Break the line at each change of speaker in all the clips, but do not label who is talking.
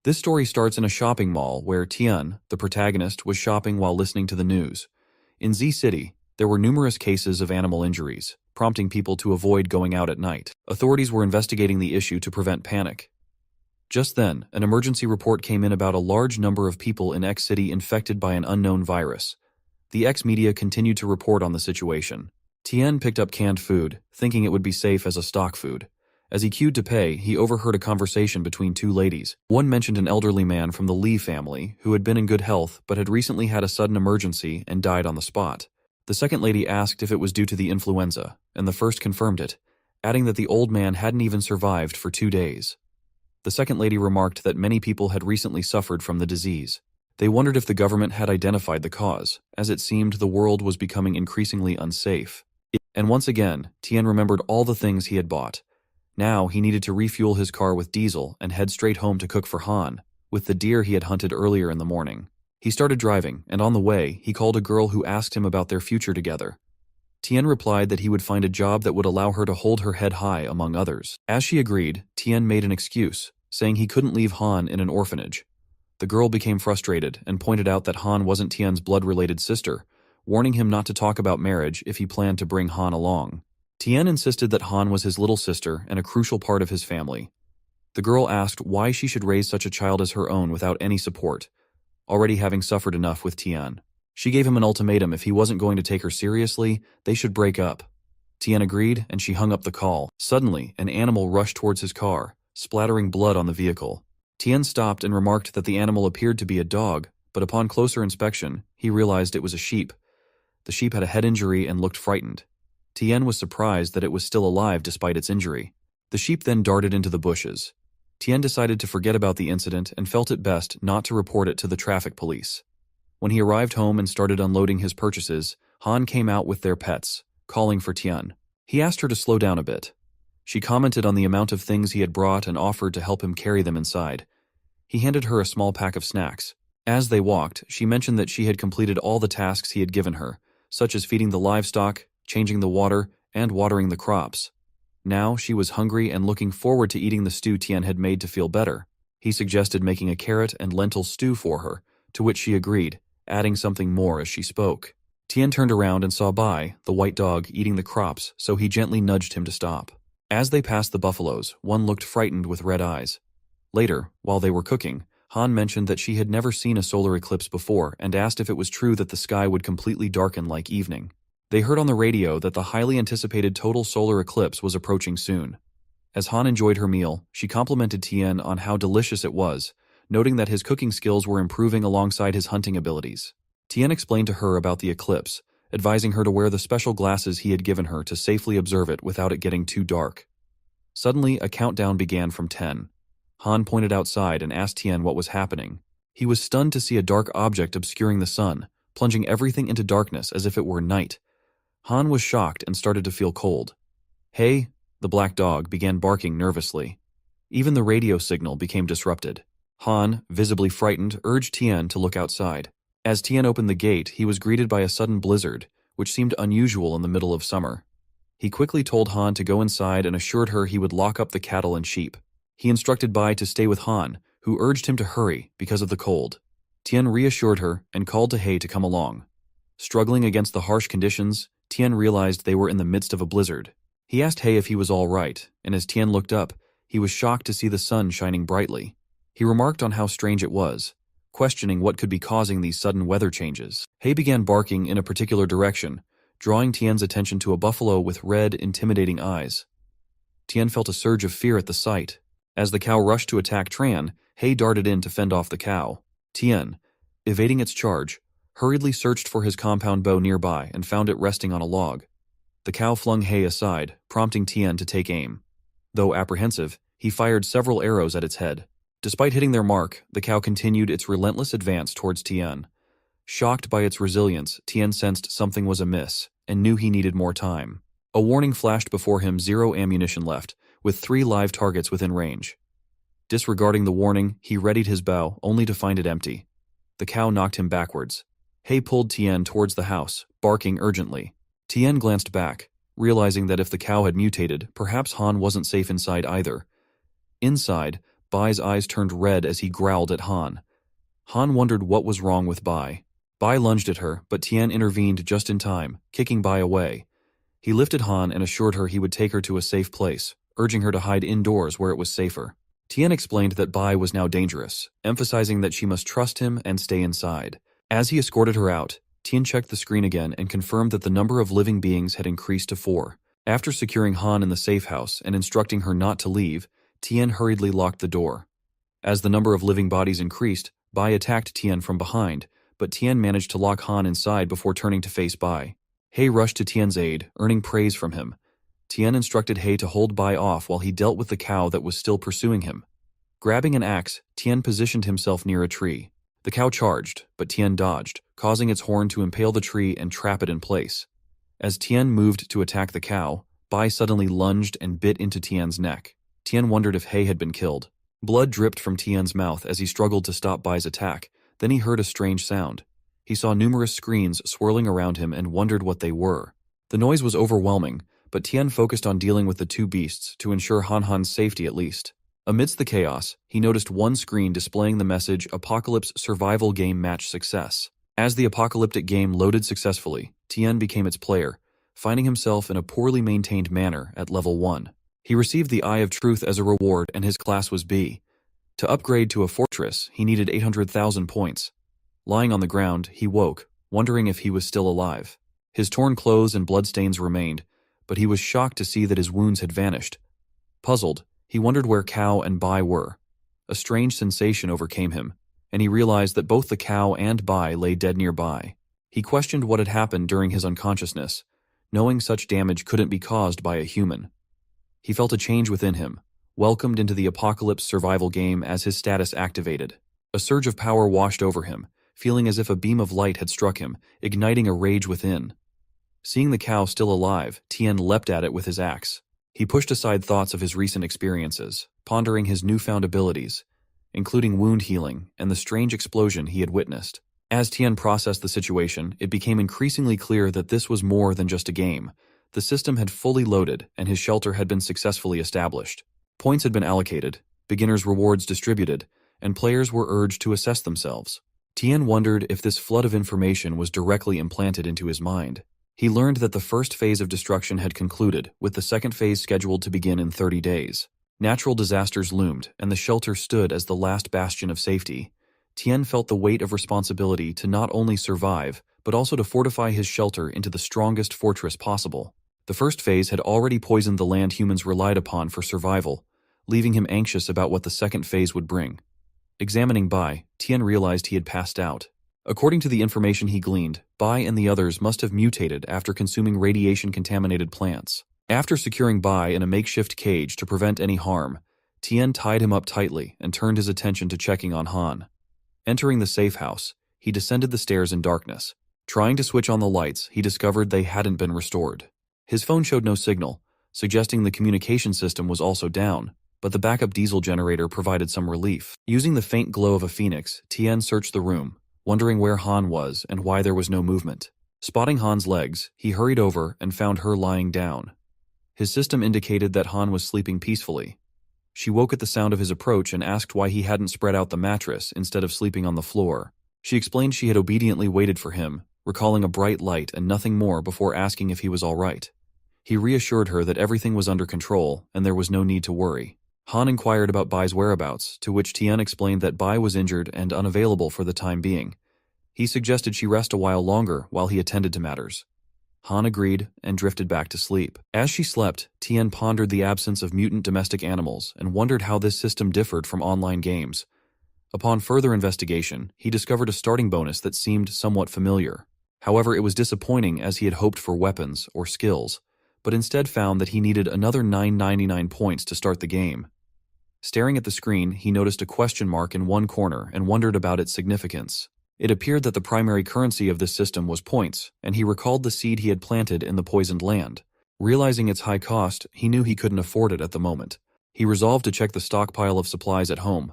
This story starts in a shopping mall where Tian, the protagonist, was shopping while listening to the news. In Z City, there were numerous cases of animal injuries, prompting people to avoid going out at night. Authorities were investigating the issue to prevent panic. Just then, an emergency report came in about a large number of people in X City infected by an unknown virus. The X media continued to report on the situation. Tian picked up canned food, thinking it would be safe as a stock food. As he queued to pay, he overheard a conversation between two ladies. One mentioned an elderly man from the Lee family who had been in good health but had recently had a sudden emergency and died on the spot. The second lady asked if it was due to the influenza, and the first confirmed it, adding that the old man hadn't even survived for 2 days. The second lady remarked that many people had recently suffered from the disease. They wondered if the government had identified the cause, as it seemed the world was becoming increasingly unsafe. And once again, Tian remembered all the things he had bought. Now he needed to refuel his car with diesel and head straight home to cook for Han, with the deer he had hunted earlier in the morning. He started driving, and on the way, he called a girl who asked him about their future together. Tian replied that he would find a job that would allow her to hold her head high among others. As she agreed, Tian made an excuse, saying he couldn't leave Han in an orphanage. The girl became frustrated and pointed out that Han wasn't Tian's blood-related sister, warning him not to talk about marriage if he planned to bring Han along. Tian insisted that Han was his little sister and a crucial part of his family. The girl asked why she should raise such a child as her own without any support, already having suffered enough with Tian. She gave him an ultimatum: if he wasn't going to take her seriously, they should break up. Tian agreed, and she hung up the call. Suddenly, an animal rushed towards his car, splattering blood on the vehicle. Tian stopped and remarked that the animal appeared to be a dog, but upon closer inspection, he realized it was a sheep. The sheep had a head injury and looked frightened. Tian was surprised that it was still alive despite its injury. The sheep then darted into the bushes. Tian decided to forget about the incident and felt it best not to report it to the traffic police. When he arrived home and started unloading his purchases, Han came out with their pets, calling for Tian. He asked her to slow down a bit. She commented on the amount of things he had brought and offered to help him carry them inside. He handed her a small pack of snacks. As they walked, she mentioned that she had completed all the tasks he had given her, such as feeding the livestock, changing the water, and watering the crops. Now she was hungry and looking forward to eating the stew Tian had made to feel better. He suggested making a carrot and lentil stew for her, to which she agreed, adding something more as she spoke. Tian turned around and saw Bai, the white dog, eating the crops, so he gently nudged him to stop. As they passed the buffaloes, one looked frightened with red eyes. Later, while they were cooking, Han mentioned that she had never seen a solar eclipse before and asked if it was true that the sky would completely darken like evening. They heard on the radio that the highly anticipated total solar eclipse was approaching soon. As Han enjoyed her meal, she complimented Tian on how delicious it was, noting that his cooking skills were improving alongside his hunting abilities. Tian explained to her about the eclipse, advising her to wear the special glasses he had given her to safely observe it without it getting too dark. Suddenly, a countdown began from 10. Han pointed outside and asked Tian what was happening. He was stunned to see a dark object obscuring the sun, plunging everything into darkness as if it were night. Han was shocked and started to feel cold. Hey, the black dog began barking nervously. Even the radio signal became disrupted. Han, visibly frightened, urged Tian to look outside. As Tian opened the gate, he was greeted by a sudden blizzard, which seemed unusual in the middle of summer. He quickly told Han to go inside and assured her he would lock up the cattle and sheep. He instructed Bai to stay with Han, who urged him to hurry because of the cold. Tian reassured her and called to He to come along. Struggling against the harsh conditions, Tian realized they were in the midst of a blizzard. He asked He if he was all right, and as Tian looked up, he was shocked to see the sun shining brightly. He remarked on how strange it was, questioning what could be causing these sudden weather changes. He began barking in a particular direction, drawing Tian's attention to a buffalo with red, intimidating eyes. Tian felt a surge of fear at the sight. As the cow rushed to attack Tran, He darted in to fend off the cow. Tian, evading its charge, hurriedly searched for his compound bow nearby and found it resting on a log. The cow flung He aside, prompting Tian to take aim. Though apprehensive, he fired several arrows at its head. Despite hitting their mark, the cow continued its relentless advance towards Tian. Shocked by its resilience, Tian sensed something was amiss and knew he needed more time. A warning flashed before him: 0 ammunition left, with 3 live targets within range. Disregarding the warning, he readied his bow, only to find it empty. The cow knocked him backwards. He pulled Tian towards the house, barking urgently. Tian glanced back, realizing that if the cow had mutated, perhaps Han wasn't safe inside either. Inside, Bai's eyes turned red as he growled at Han. Han wondered what was wrong with Bai. Bai lunged at her, but Tian intervened just in time, kicking Bai away. He lifted Han and assured her he would take her to a safe place, urging her to hide indoors where it was safer. Tian explained that Bai was now dangerous, emphasizing that she must trust him and stay inside. As he escorted her out, Tian checked the screen again and confirmed that the number of living beings had increased to 4. After securing Han in the safe house and instructing her not to leave, Tian hurriedly locked the door. As the number of living bodies increased, Bai attacked Tian from behind, but Tian managed to lock Han inside before turning to face Bai. He rushed to Tian's aid, earning praise from him. Tian instructed He to hold Bai off while he dealt with the cow that was still pursuing him. Grabbing an axe, Tian positioned himself near a tree. The cow charged, but Tian dodged, causing its horn to impale the tree and trap it in place. As Tian moved to attack the cow, Bai suddenly lunged and bit into Tian's neck. Tian wondered if He had been killed. Blood dripped from Tian's mouth as he struggled to stop Bai's attack. Then he heard a strange sound. He saw numerous screens swirling around him and wondered what they were. The noise was overwhelming, but Tian focused on dealing with the two beasts to ensure Han's safety at least. Amidst the chaos, he noticed one screen displaying the message Apocalypse Survival Game Match Success. As the apocalyptic game loaded successfully, Tian became its player, finding himself in a poorly maintained manor at level 1. He received the Eye of Truth as a reward and his class was B. To upgrade to a fortress, he needed 800,000 points. Lying on the ground, he woke, wondering if he was still alive. His torn clothes and bloodstains remained, but he was shocked to see that his wounds had vanished. Puzzled, he wondered where Cow and Bai were. A strange sensation overcame him, and he realized that both the cow and Bai lay dead nearby. He questioned what had happened during his unconsciousness, knowing such damage couldn't be caused by a human. He felt a change within him, welcomed into the apocalypse survival game as his status activated. A surge of power washed over him, feeling as if a beam of light had struck him, igniting a rage within. Seeing the cow still alive, Tian leapt at it with his axe. He pushed aside thoughts of his recent experiences, pondering his newfound abilities, including wound healing and the strange explosion he had witnessed. As Tian processed the situation, it became increasingly clear that this was more than just a game. The system had fully loaded, and his shelter had been successfully established. Points had been allocated, beginners' rewards distributed, and players were urged to assess themselves. Tian wondered if this flood of information was directly implanted into his mind. He learned that the first phase of destruction had concluded, with the second phase scheduled to begin in 30 days. Natural disasters loomed, and the shelter stood as the last bastion of safety. Tian felt the weight of responsibility to not only survive, but also to fortify his shelter into the strongest fortress possible. The first phase had already poisoned the land humans relied upon for survival, leaving him anxious about what the second phase would bring. Examining Bai, Tian realized he had passed out. According to the information he gleaned, Bai and the others must have mutated after consuming radiation-contaminated plants. After securing Bai in a makeshift cage to prevent any harm, Tian tied him up tightly and turned his attention to checking on Han. Entering the safe house, he descended the stairs in darkness. Trying to switch on the lights, he discovered they hadn't been restored. His phone showed no signal, suggesting the communication system was also down, but the backup diesel generator provided some relief. Using the faint glow of a phoenix, Tian searched the room, wondering where Han was and why there was no movement. Spotting Han's legs, he hurried over and found her lying down. His system indicated that Han was sleeping peacefully. She woke at the sound of his approach and asked why he hadn't spread out the mattress instead of sleeping on the floor. She explained she had obediently waited for him, recalling a bright light and nothing more before asking if he was all right. He reassured her that everything was under control and there was no need to worry. Han inquired about Bai's whereabouts, to which Tian explained that Bai was injured and unavailable for the time being. He suggested she rest a while longer while he attended to matters. Han agreed and drifted back to sleep. As she slept, Tian pondered the absence of mutant domestic animals and wondered how this system differed from online games. Upon further investigation, he discovered a starting bonus that seemed somewhat familiar. However, it was disappointing as he had hoped for weapons or skills, but instead found that he needed another 999 points to start the game. Staring at the screen, he noticed a question mark in one corner and wondered about its significance. It appeared that the primary currency of this system was points, and he recalled the seed he had planted in the poisoned land. Realizing its high cost, he knew he couldn't afford it at the moment. He resolved to check the stockpile of supplies at home,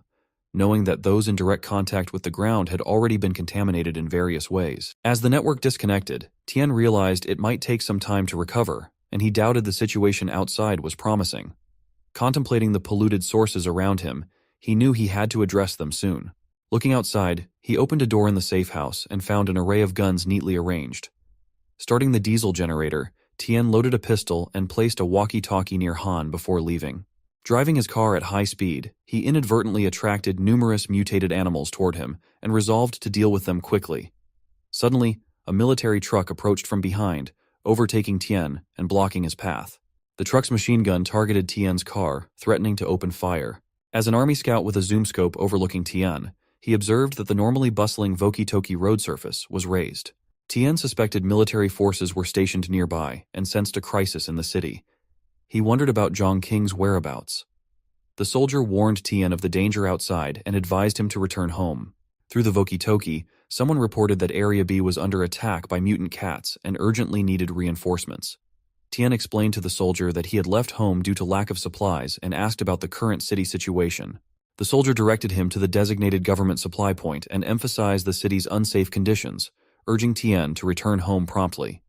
knowing that those in direct contact with the ground had already been contaminated in various ways. As the network disconnected, Tian realized it might take some time to recover, and he doubted the situation outside was promising. Contemplating the polluted sources around him, He knew he had to address them soon. Looking outside, he opened a door in the safe house and found an array of guns neatly arranged. Starting the diesel generator, Tien loaded a pistol and placed a walkie-talkie near Han before leaving. Driving his car at high speed, he inadvertently attracted numerous mutated animals toward him and resolved to deal with them quickly. Suddenly, a military truck approached from behind, overtaking Tien and blocking his path. The truck's machine gun targeted Tien's car, threatening to open fire. As an army scout with a zoom scope overlooking Tien, he observed that the normally bustling Vokitoki road surface was raised. Tien suspected military forces were stationed nearby and sensed a crisis in the city. He wondered about Zhang Qing's whereabouts. The soldier warned Tien of the danger outside and advised him to return home. Through the Vokitoki, someone reported that Area B was under attack by mutant cats and urgently needed reinforcements. Tien explained to the soldier that he had left home due to lack of supplies and asked about the current city situation. The soldier directed him to the designated government supply point and emphasized the city's unsafe conditions, urging Tien to return home promptly.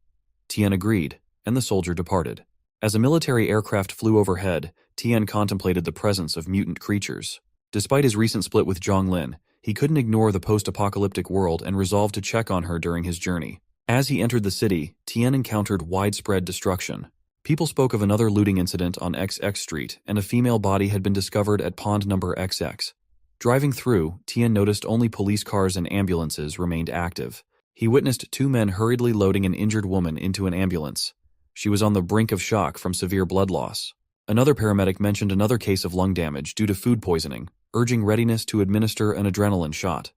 Tien agreed, and the soldier departed. As a military aircraft flew overhead, Tien contemplated the presence of mutant creatures. Despite his recent split with Zhonglin, he couldn't ignore the post-apocalyptic world and resolved to check on her during his journey. As he entered the city, Tien encountered widespread destruction. People spoke of another looting incident on XX Street, and a female body had been discovered at pond number XX. Driving through, Tien noticed only police cars and ambulances remained active. He witnessed two men hurriedly loading an injured woman into an ambulance. She was on the brink of shock from severe blood loss. Another paramedic mentioned another case of lung damage due to food poisoning, urging readiness to administer an adrenaline shot.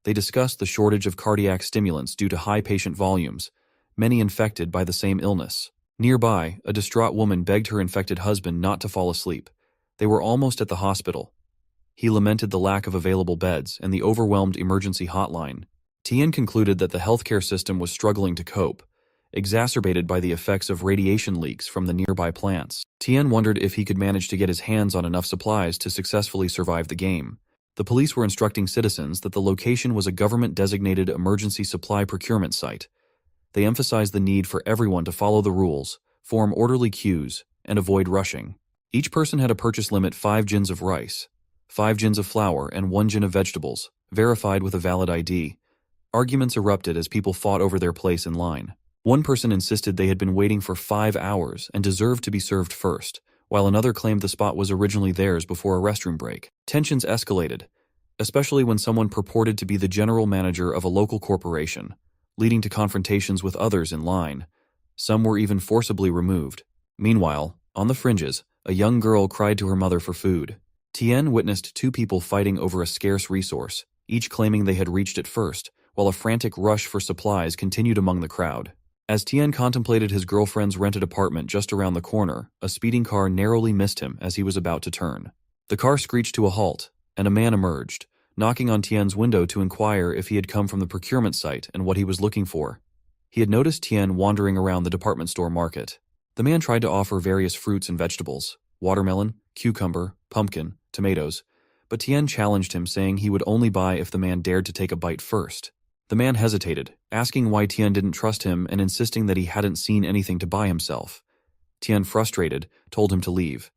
They discussed the shortage of cardiac stimulants due to high patient volumes, many infected by the same illness. Nearby, a distraught woman begged her infected husband not to fall asleep. They were almost at the hospital. He lamented the lack of available beds and the overwhelmed emergency hotline. Tien concluded that the healthcare system was struggling to cope, exacerbated by the effects of radiation leaks from the nearby plants. Tien wondered if he could manage to get his hands on enough supplies to successfully survive the game. The police were instructing citizens that the location was a government-designated emergency supply procurement site. They emphasized the need for everyone to follow the rules, form orderly queues, and avoid rushing. Each person had a purchase limit: 5 jins of rice, 5 jins of flour, and 1 jin of vegetables, verified with a valid ID. Arguments erupted as people fought over their place in line. One person insisted they had been waiting for 5 hours and deserved to be served first, while another claimed the spot was originally theirs before a restroom break. Tensions escalated, especially when someone purported to be the general manager of a local corporation, leading to confrontations with others in line. Some were even forcibly removed. Meanwhile, on the fringes, a young girl cried to her mother for food. Tien witnessed 2 people fighting over a scarce resource, each claiming they had reached it first, while a frantic rush for supplies continued among the crowd. As Tien contemplated his girlfriend's rented apartment just around the corner, a speeding car narrowly missed him as he was about to turn. The car screeched to a halt, and a man emerged, knocking on Tien's window to inquire if he had come from the procurement site and what he was looking for. He had noticed Tien wandering around the department store market. The man tried to offer various fruits and vegetables: watermelon, cucumber, pumpkin, tomatoes, but Tien challenged him, saying he would only buy if the man dared to take a bite first. The man hesitated, asking why Tien didn't trust him and insisting that he hadn't seen anything to buy himself. Tien, frustrated, told him to leave.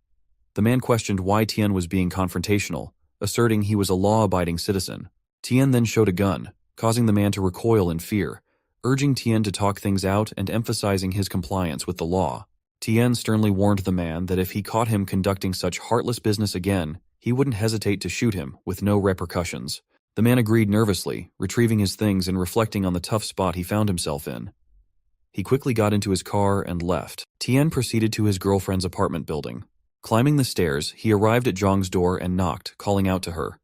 The man questioned why Tien was being confrontational, asserting he was a law-abiding citizen. Tien then showed a gun, causing the man to recoil in fear, urging Tien to talk things out and emphasizing his compliance with the law. Tien sternly warned the man that if he caught him conducting such heartless business again, he wouldn't hesitate to shoot him with no repercussions. The man agreed nervously, retrieving his things and reflecting on the tough spot he found himself in. He quickly got into his car and left. Tien proceeded to his girlfriend's apartment building. Climbing the stairs, he arrived at Zhang's door and knocked, calling out to her.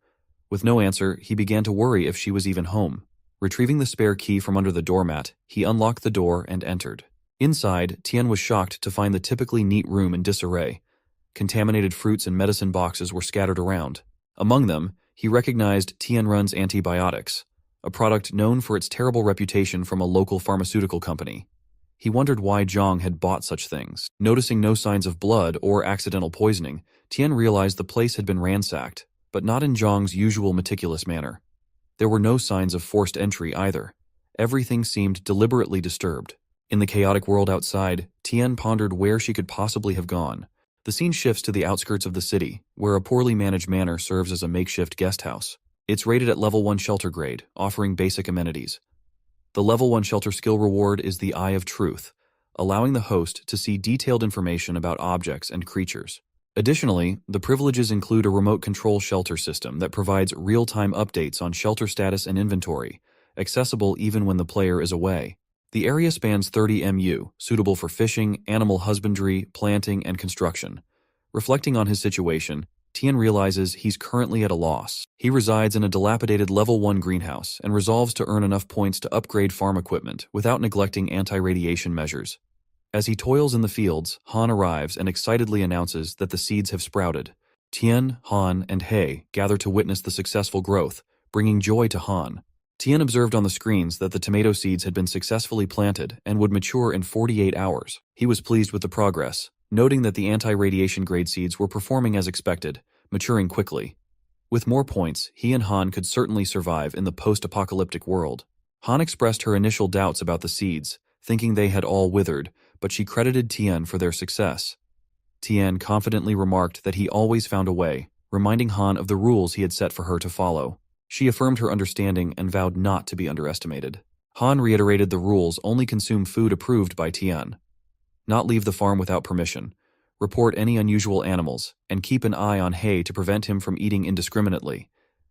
With no answer, he began to worry if she was even home. Retrieving the spare key from under the doormat, he unlocked the door and entered. Inside, Tien was shocked to find the typically neat room in disarray. Contaminated fruits and medicine boxes were scattered around. Among them, he recognized Tianrun's antibiotics, a product known for its terrible reputation from a local pharmaceutical company. He wondered why Zhang had bought such things. Noticing no signs of blood or accidental poisoning, Tien realized the place had been ransacked, but not in Zhang's usual meticulous manner. There were no signs of forced entry either. Everything seemed deliberately disturbed. In the chaotic world outside, Tien pondered where she could possibly have gone. The scene shifts to the outskirts of the city, where a poorly managed manor serves as a makeshift guest house. It's rated at level 1 shelter grade, offering basic amenities. The level 1 shelter skill reward is the Eye of Truth, allowing the host to see detailed information about objects and creatures. Additionally, the privileges include a remote control shelter system that provides real-time updates on shelter status and inventory, accessible even when the player is away. The area spans 30 mu, suitable for fishing, animal husbandry, planting, and construction. Reflecting on his situation, Tien realizes he's currently at a loss. He resides in a dilapidated level 1 greenhouse and resolves to earn enough points to upgrade farm equipment without neglecting anti-radiation measures. As he toils in the fields, Han arrives and excitedly announces that the seeds have sprouted. Tien, Han, and Hei gather to witness the successful growth, bringing joy to Han. Tien observed on the screens that the tomato seeds had been successfully planted and would mature in 48 hours. He was pleased with the progress, noting that the anti-radiation grade seeds were performing as expected, maturing quickly. With more points, he and Han could certainly survive in the post-apocalyptic world. Han expressed her initial doubts about the seeds, thinking they had all withered, but she credited Tien for their success. Tien confidently remarked that he always found a way, reminding Han of the rules he had set for her to follow. She affirmed her understanding and vowed not to be underestimated. Han reiterated the rules: only consume food approved by Tien, not leave the farm without permission, report any unusual animals, and keep an eye on Hei to prevent him from eating indiscriminately.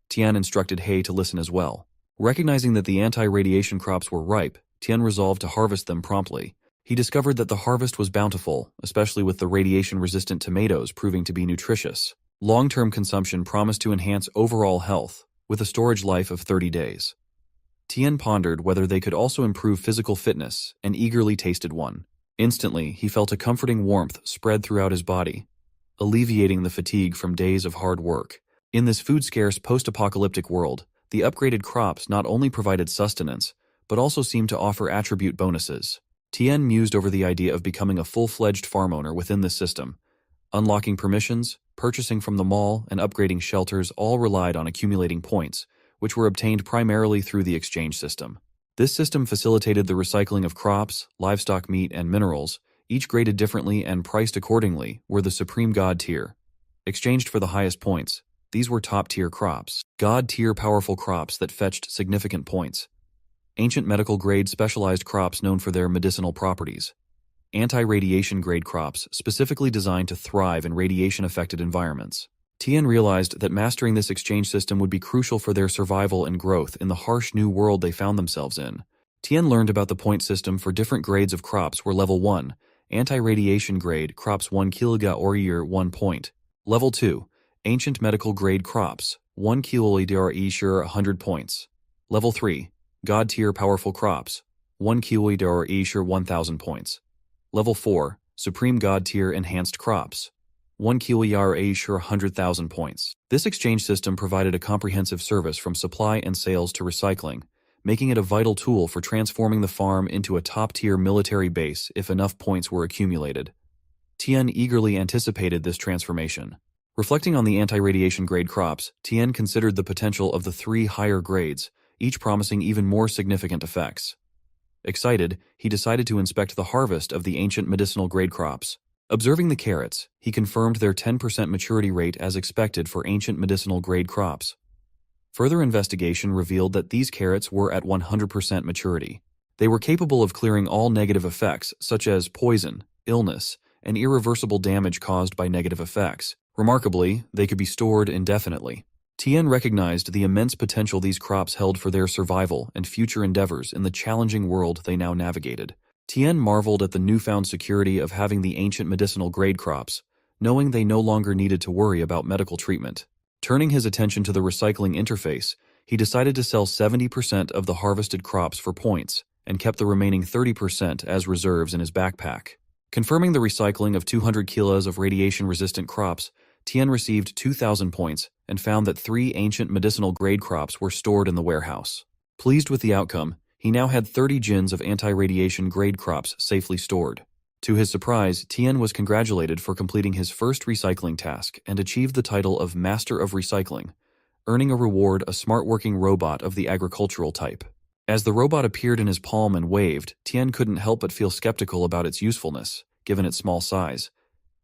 Tien instructed Hei to listen as well. Recognizing that the anti-radiation crops were ripe, Tien resolved to harvest them promptly. He discovered that the harvest was bountiful, especially with the radiation-resistant tomatoes proving to be nutritious. Long-term consumption promised to enhance overall health, with a storage life of 30 days. Tien pondered whether they could also improve physical fitness and eagerly tasted one. Instantly, he felt a comforting warmth spread throughout his body, alleviating the fatigue from days of hard work. In this food-scarce post-apocalyptic world, the upgraded crops not only provided sustenance, but also seemed to offer attribute bonuses. Tien mused over the idea of becoming a full-fledged farm owner within this system. Unlocking permissions, purchasing from the mall, and upgrading shelters all relied on accumulating points, which were obtained primarily through the exchange system. This system facilitated the recycling of crops, livestock meat, and minerals, each graded differently and priced accordingly, were the supreme god tier. Exchanged for the highest points, these were top-tier crops, god-tier powerful crops that fetched significant points. Ancient medical-grade specialized crops known for their medicinal properties. Anti-radiation grade crops specifically designed to thrive in radiation-affected environments. Tien realized that mastering this exchange system would be crucial for their survival and growth in the harsh new world they found themselves in. Tien learned about the point system for different grades of crops were level 1, anti-radiation grade crops 1 kilga or year 1 point. Level 2, ancient medical grade crops 1 kilga 100 points. Level 3, god tier powerful crops 1 kilga 1000 points. Level 4, supreme god tier enhanced crops 1 kilga 100,000 points. This exchange system provided a comprehensive service from supply and sales to recycling, making it a vital tool for transforming the farm into a top-tier military base if enough points were accumulated. Tien eagerly anticipated this transformation. Reflecting on the anti-radiation grade crops, Tien considered the potential of the 3 higher grades, each promising even more significant effects. Excited, he decided to inspect the harvest of the ancient medicinal grade crops. Observing the carrots, he confirmed their 10% maturity rate as expected for ancient medicinal grade crops. Further investigation revealed that these carrots were at 100% maturity. They were capable of clearing all negative effects, such as poison, illness, and irreversible damage caused by negative effects. Remarkably, they could be stored indefinitely. Tien recognized the immense potential these crops held for their survival and future endeavors in the challenging world they now navigated. Tien marveled at the newfound security of having the ancient medicinal grade crops, knowing they no longer needed to worry about medical treatment. Turning his attention to the recycling interface, he decided to sell 70% of the harvested crops for points and kept the remaining 30% as reserves in his backpack. Confirming the recycling of 200 kilos of radiation-resistant crops, Tien received 2,000 points and found that 3 ancient medicinal grade crops were stored in the warehouse. Pleased with the outcome, he now had 30 gins of anti-radiation grade crops safely stored. To his surprise, Tien was congratulated for completing his first recycling task and achieved the title of Master of Recycling, earning a reward, a smart working robot of the agricultural type. As the robot appeared in his palm and waved, Tien couldn't help but feel skeptical about its usefulness, given its small size.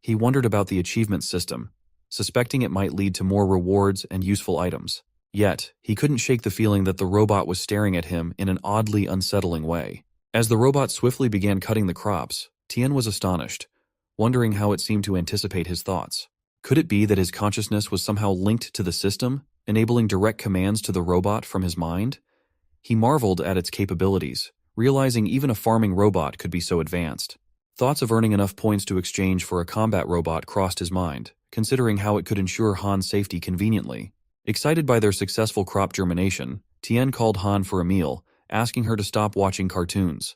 He wondered about the achievement system, suspecting it might lead to more rewards and useful items. Yet, he couldn't shake the feeling that the robot was staring at him in an oddly unsettling way. As the robot swiftly began cutting the crops, Tien was astonished, wondering how it seemed to anticipate his thoughts. Could it be that his consciousness was somehow linked to the system, enabling direct commands to the robot from his mind? He marveled at its capabilities, realizing even a farming robot could be so advanced. Thoughts of earning enough points to exchange for a combat robot crossed his mind, considering how it could ensure Han's safety conveniently. Excited by their successful crop germination, Tien called Han for a meal, asking her to stop watching cartoons.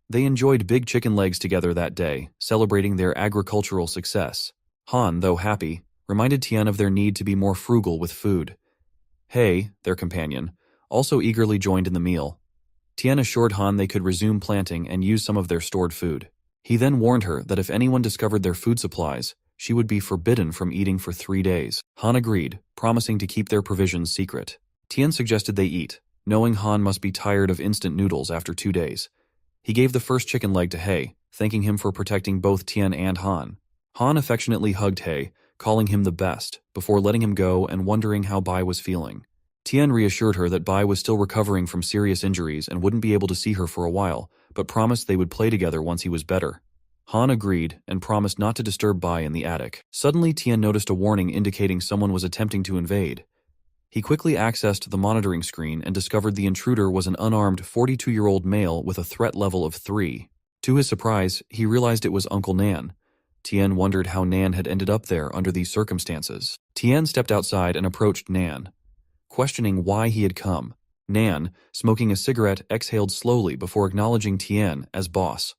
They enjoyed big chicken legs together that day, celebrating their agricultural success. Han, though happy, reminded Tien of their need to be more frugal with food. Hei, their companion, also eagerly joined in the meal. Tien assured Han they could resume planting and use some of their stored food. He then warned her that if anyone discovered their food supplies, she would be forbidden from eating for 3 days. Han agreed, promising to keep their provisions secret. Tien suggested they eat, knowing Han must be tired of instant noodles after 2 days. He gave the first chicken leg to Hei, thanking him for protecting both Tien and Han. Han affectionately hugged Hei, calling him the best, before letting him go and wondering how Bai was feeling. Tien reassured her that Bai was still recovering from serious injuries and wouldn't be able to see her for a while, but promised they would play together once he was better. Han agreed and promised not to disturb Bai in the attic. Suddenly, Tien noticed a warning indicating someone was attempting to invade. He quickly accessed the monitoring screen and discovered the intruder was an unarmed 42-year-old male with a threat level of 3. To his surprise, he realized it was Uncle Nan. Tien wondered how Nan had ended up there under these circumstances. Tien stepped outside and approached Nan, questioning why he had come. Nan, smoking a cigarette, exhaled slowly before acknowledging Tien as boss.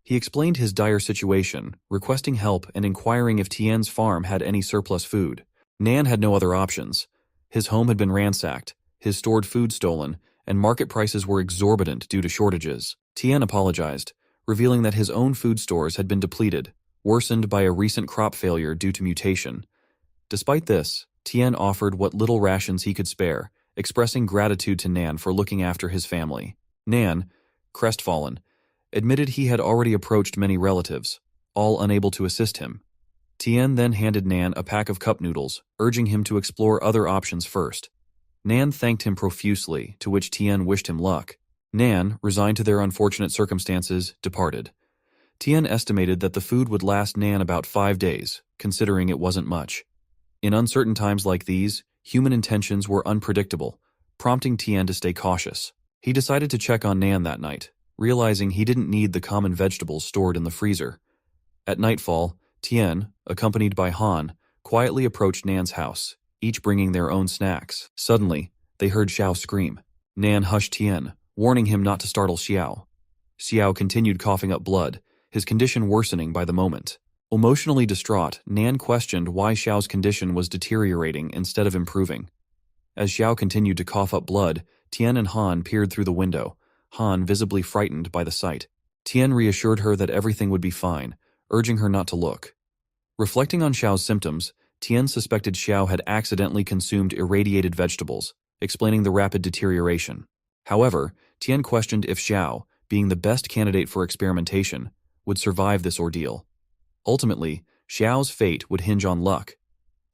He explained his dire situation, requesting help and inquiring if Tien's farm had any surplus food. Nan had no other options. His home had been ransacked, his stored food stolen, and market prices were exorbitant due to shortages. Tien apologized, revealing that his own food stores had been depleted, worsened by a recent crop failure due to mutation. Despite this, Tien offered what little rations he could spare, expressing gratitude to Nan for looking after his family. Nan, crestfallen, admitted he had already approached many relatives, all unable to assist him. Tien then handed Nan a pack of cup noodles, urging him to explore other options first. Nan thanked him profusely, to which Tien wished him luck. Nan, resigned to their unfortunate circumstances, departed. Tien estimated that the food would last Nan about 5 days, considering it wasn't much. In uncertain times like these, human intentions were unpredictable, prompting Tien to stay cautious. He decided to check on Nan that night, realizing he didn't need the common vegetables stored in the freezer. At nightfall, Tien, accompanied by Han, quietly approached Nan's house, each bringing their own snacks. Suddenly, they heard Xiao scream. Nan hushed Tien, warning him not to startle Xiao. Xiao continued coughing up blood, his condition worsening by the moment. Emotionally distraught, Nan questioned why Xiao's condition was deteriorating instead of improving. As Xiao continued to cough up blood, Tien and Han peered through the window, Han visibly frightened by the sight. Tien reassured her that everything would be fine, urging her not to look. Reflecting on Xiao's symptoms, Tien suspected Xiao had accidentally consumed irradiated vegetables, explaining the rapid deterioration. However, Tien questioned if Xiao, being the best candidate for experimentation, would survive this ordeal. Ultimately, Xiao's fate would hinge on luck.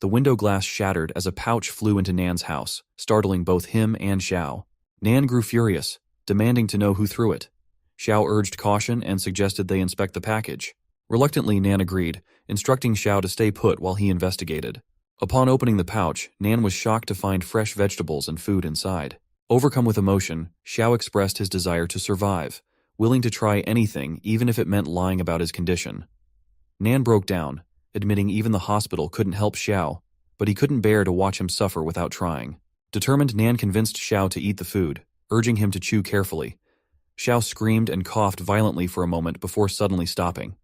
The window glass shattered as a pouch flew into Nan's house, startling both him and Xiao. Nan grew furious, demanding to know who threw it. Xiao urged caution and suggested they inspect the package. Reluctantly, Nan agreed, instructing Xiao to stay put while he investigated. Upon opening the pouch, Nan was shocked to find fresh vegetables and food inside. Overcome with emotion, Xiao expressed his desire to survive, willing to try anything even if it meant lying about his condition. Nan broke down, admitting even the hospital couldn't help Xiao, but he couldn't bear to watch him suffer without trying. Determined, Nan convinced Xiao to eat the food, urging him to chew carefully. Xiao screamed and coughed violently for a moment before suddenly stopping.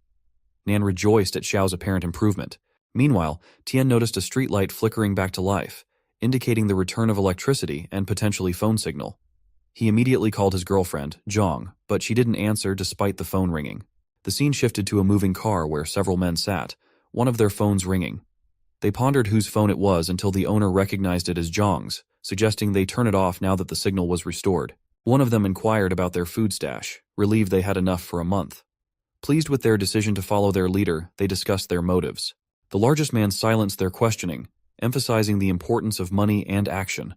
Nan rejoiced at Xiao's apparent improvement. Meanwhile, Tien noticed a streetlight flickering back to life, indicating the return of electricity and potentially phone signal. He immediately called his girlfriend, Zhang, but she didn't answer despite the phone ringing. The scene shifted to a moving car where several men sat, one of their phones ringing. They pondered whose phone it was until the owner recognized it as Zhang's, suggesting they turn it off now that the signal was restored. One of them inquired about their food stash, relieved they had enough for a month. Pleased with their decision to follow their leader, they discussed their motives. The largest man silenced their questioning, emphasizing the importance of money and action.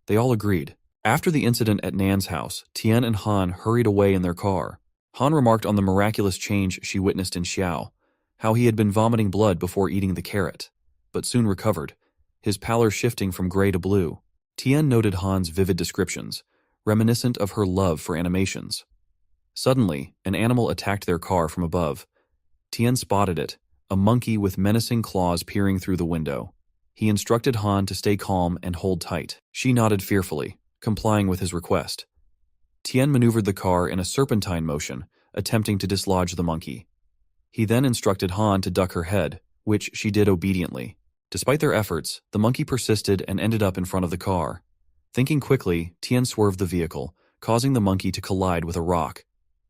They all agreed. After the incident at Nan's house, Tian and Han hurried away in their car. Han remarked on the miraculous change she witnessed in Xiao, how he had been vomiting blood before eating the carrot, but soon recovered, his pallor shifting from gray to blue. Tian noted Han's vivid descriptions, reminiscent of her love for animations. Suddenly, an animal attacked their car from above. Tian spotted it, a monkey with menacing claws peering through the window. He instructed Han to stay calm and hold tight. She nodded fearfully, complying with his request. Tian maneuvered the car in a serpentine motion, attempting to dislodge the monkey. He then instructed Han to duck her head, which she did obediently. Despite their efforts, the monkey persisted and ended up in front of the car. Thinking quickly, Tian swerved the vehicle, causing the monkey to collide with a rock.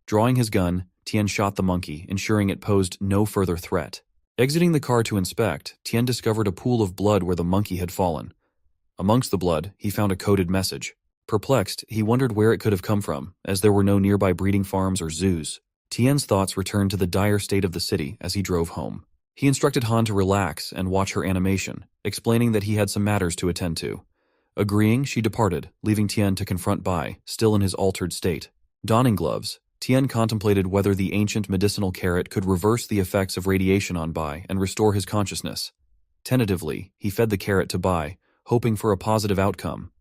Drawing his gun, Tian shot the monkey, ensuring it posed no further threat. Exiting the car to inspect, Tian discovered a pool of blood where the monkey had fallen. Amongst the blood, he found a coded message. Perplexed, he wondered where it could have come from, as there were no nearby breeding farms or zoos. Tian's thoughts returned to the dire state of the city as he drove home. He instructed Han to relax and watch her animation, explaining that he had some matters to attend to. Agreeing, she departed, leaving Tian to confront Bai, still in his altered state. Donning gloves, Tian contemplated whether the ancient medicinal carrot could reverse the effects of radiation on Bai and restore his consciousness. Tentatively, he fed the carrot to Bai, hoping for a positive outcome.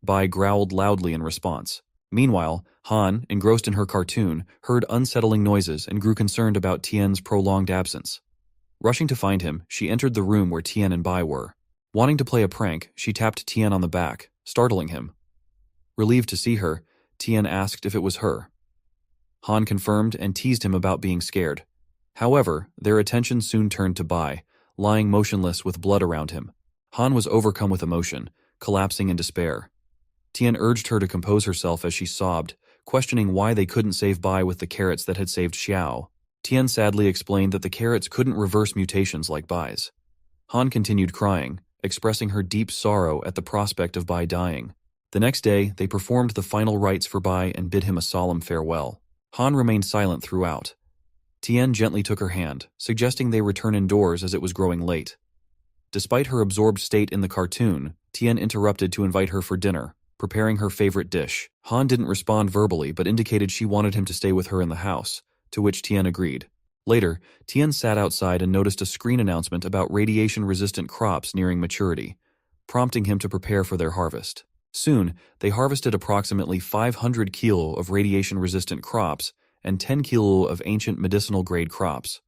Bai growled loudly in response. Meanwhile, Han, engrossed in her cartoon, heard unsettling noises and grew concerned about Tian's prolonged absence. Rushing to find him, she entered the room where Tian and Bai were. Wanting to play a prank, she tapped Tian on the back, startling him. Relieved to see her, Tian asked if it was her. Han confirmed and teased him about being scared. However, their attention soon turned to Bai, lying motionless with blood around him. Han was overcome with emotion, collapsing in despair. Tian urged her to compose herself as she sobbed, questioning why they couldn't save Bai with the carrots that had saved Xiao. Tian sadly explained that the carrots couldn't reverse mutations like Bai's. Han continued crying, expressing her deep sorrow at the prospect of Bai dying. The next day, they performed the final rites for Bai and bid him a solemn farewell. Han remained silent throughout. Tian gently took her hand, suggesting they return indoors as it was growing late. Despite her absorbed state in the cartoon, Tian interrupted to invite her for dinner, preparing her favorite dish. Han didn't respond verbally but indicated she wanted him to stay with her in the house, to which Tian agreed. Later, Tian sat outside and noticed a screen announcement about radiation-resistant crops nearing maturity, prompting him to prepare for their harvest. Soon, they harvested approximately 500 kilo of radiation-resistant crops and 10 kilo of ancient medicinal-grade crops.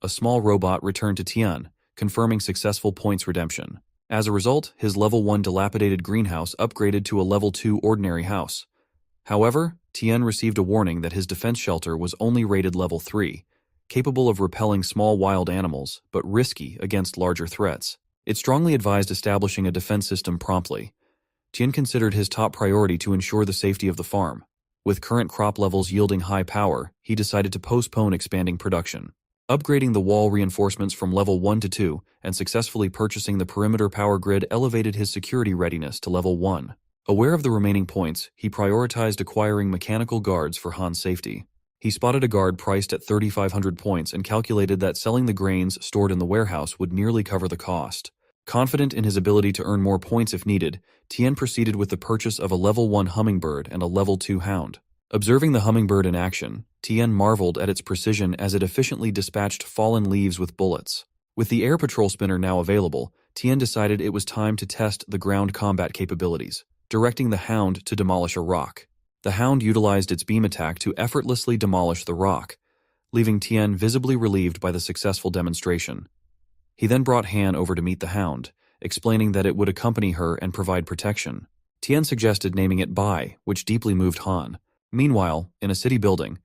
A small robot returned to Tian, confirming successful points redemption. As a result, his level 1 dilapidated greenhouse upgraded to a level 2 ordinary house. However, Tian received a warning that his defense shelter was only rated level 3, capable of repelling small wild animals, but risky against larger threats. It strongly advised establishing a defense system promptly. Tian considered his top priority to ensure the safety of the farm. With current crop levels yielding high power, he decided to postpone expanding production. Upgrading the wall reinforcements from level 1 to 2 and successfully purchasing the perimeter power grid elevated his security readiness to level 1. Aware of the remaining points, he prioritized acquiring mechanical guards for Han's safety. He spotted a guard priced at 3,500 points and calculated that selling the grains stored in the warehouse would nearly cover the cost. Confident in his ability to earn more points if needed, Tian proceeded with the purchase of a level 1 hummingbird and a level 2 hound. Observing the hummingbird in action, Tian marveled at its precision as it efficiently dispatched fallen leaves with bullets. With the air patrol spinner now available, Tian decided it was time to test the ground combat capabilities, directing the hound to demolish a rock. The hound utilized its beam attack to effortlessly demolish the rock, leaving Tian visibly relieved by the successful demonstration. He then brought Han over to meet the hound, explaining that it would accompany her and provide protection. Tian suggested naming it Bai, which deeply moved Han. Meanwhile, in a city building,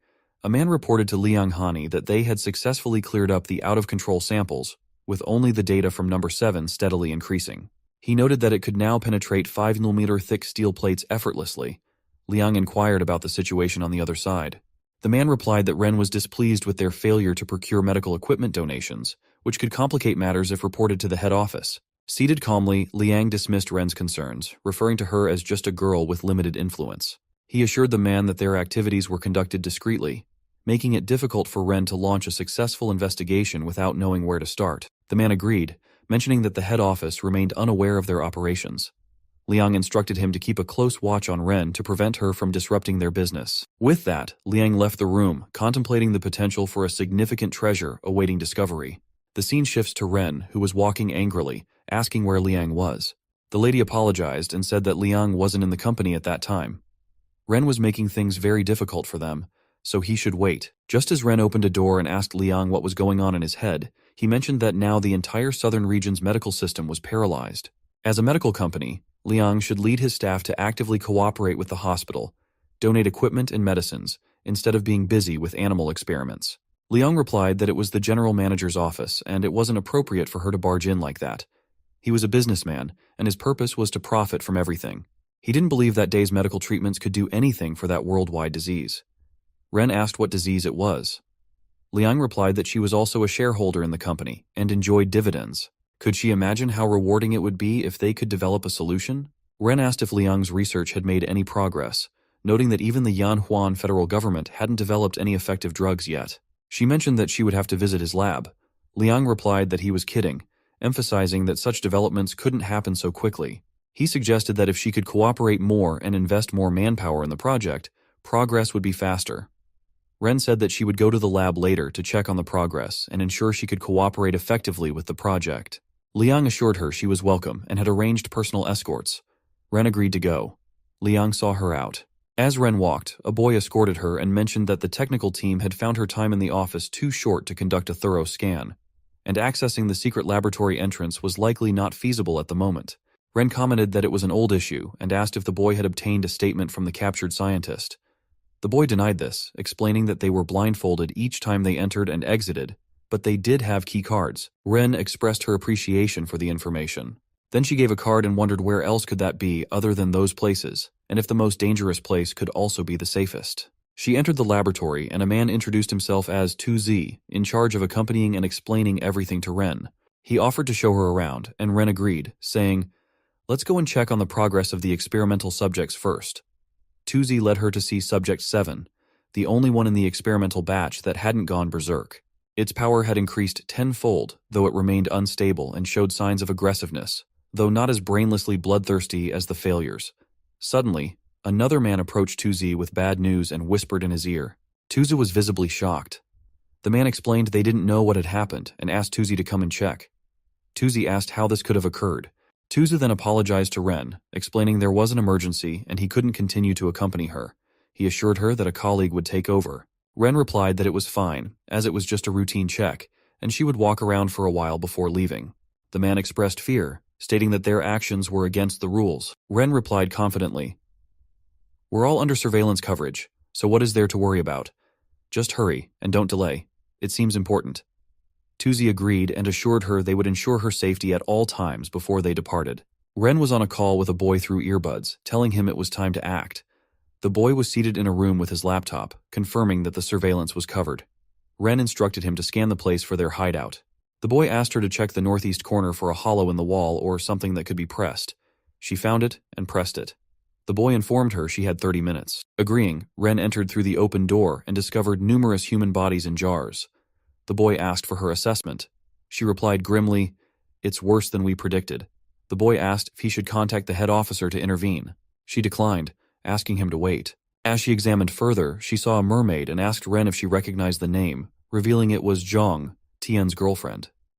a man reported to Liang Hani that they had successfully cleared up the out-of-control samples, with only the data from number 7 steadily increasing. He noted that it could now penetrate 5mm thick steel plates effortlessly. Liang inquired about the situation on the other side. The man replied that Ren was displeased with their failure to procure medical equipment donations, which could complicate matters if reported to the head office. Seated calmly, Liang dismissed Ren's concerns, referring to her as just a girl with limited influence. He assured the man that their activities were conducted discreetly, making it difficult for Ren to launch a successful investigation without knowing where to start. The man agreed, mentioning that the head office remained unaware of their operations. Liang instructed him to keep a close watch on Ren to prevent her from disrupting their business. With that, Liang left the room, contemplating the potential for a significant treasure awaiting discovery. The scene shifts to Ren, who was walking angrily, asking where Liang was. The lady apologized and said that Liang wasn't in the company at that time. Ren was making things very difficult for them, so he should wait. Just as Ren opened a door and asked Liang what was going on in his head, he mentioned that now the entire southern region's medical system was paralyzed. As a medical company, Liang should lead his staff to actively cooperate with the hospital, donate equipment and medicines, instead of being busy with animal experiments. Liang replied that it was the general manager's office and it wasn't appropriate for her to barge in like that. He was a businessman, and his purpose was to profit from everything. He didn't believe that day's medical treatments could do anything for that worldwide disease. Ren asked what disease it was. Liang replied that she was also a shareholder in the company and enjoyed dividends. Could she imagine how rewarding it would be if they could develop a solution? Ren asked if Liang's research had made any progress, noting that even the Yanhuan federal government hadn't developed any effective drugs yet. She mentioned that she would have to visit his lab. Liang replied that he was kidding, emphasizing that such developments couldn't happen so quickly. He suggested that if she could cooperate more and invest more manpower in the project, progress would be faster. Ren said that she would go to the lab later to check on the progress and ensure she could cooperate effectively with the project. Liang assured her she was welcome and had arranged personal escorts. Ren agreed to go. Liang saw her out. As Ren walked, a boy escorted her and mentioned that the technical team had found her time in the office too short to conduct a thorough scan, and accessing the secret laboratory entrance was likely not feasible at the moment. Ren commented that it was an old issue and asked if the boy had obtained a statement from the captured scientist. The boy denied this, explaining that they were blindfolded each time they entered and exited, but they did have key cards. Ren expressed her appreciation for the information. Then she gave a card and wondered where else could that be other than those places, and if the most dangerous place could also be the safest. She entered the laboratory and a man introduced himself as 2Z, in charge of accompanying and explaining everything to Ren. He offered to show her around, and Ren agreed, saying, "Let's go and check on the progress of the experimental subjects first." 2Z led her to see Subject 7, the only one in the experimental batch that hadn't gone berserk. Its power had increased tenfold, though it remained unstable and showed signs of aggressiveness, though not as brainlessly bloodthirsty as the failures. Suddenly, another man approached 2Z with bad news and whispered in his ear. 2Z was visibly shocked. The man explained they didn't know what had happened and asked 2Z to come and check. 2Z asked how this could have occurred. 2Z then apologized to Ren, explaining there was an emergency and he couldn't continue to accompany her. He assured her that a colleague would take over. Ren replied that it was fine, as it was just a routine check, and she would walk around for a while before leaving. The man expressed fear, stating that their actions were against the rules. Ren replied confidently, "We're all under surveillance coverage, so what is there to worry about? Just hurry, and don't delay. It seems important." 2Z agreed and assured her they would ensure her safety at all times before they departed. Ren was on a call with a boy through earbuds, telling him it was time to act. The boy was seated in a room with his laptop, confirming that the surveillance was covered. Ren instructed him to scan the place for their hideout. The boy asked her to check the northeast corner for a hollow in the wall or something that could be pressed. She found it and pressed it. The boy informed her she had 30 minutes. Agreeing, Ren entered through the open door and discovered numerous human bodies in jars. The boy asked for her assessment. She replied grimly, "It's worse than we predicted." The boy asked if he should contact the head officer to intervene. She declined, asking him to wait. As she examined further, she saw a mermaid and asked Ren if she recognized the name, revealing it was Zhong, Tian's girlfriend.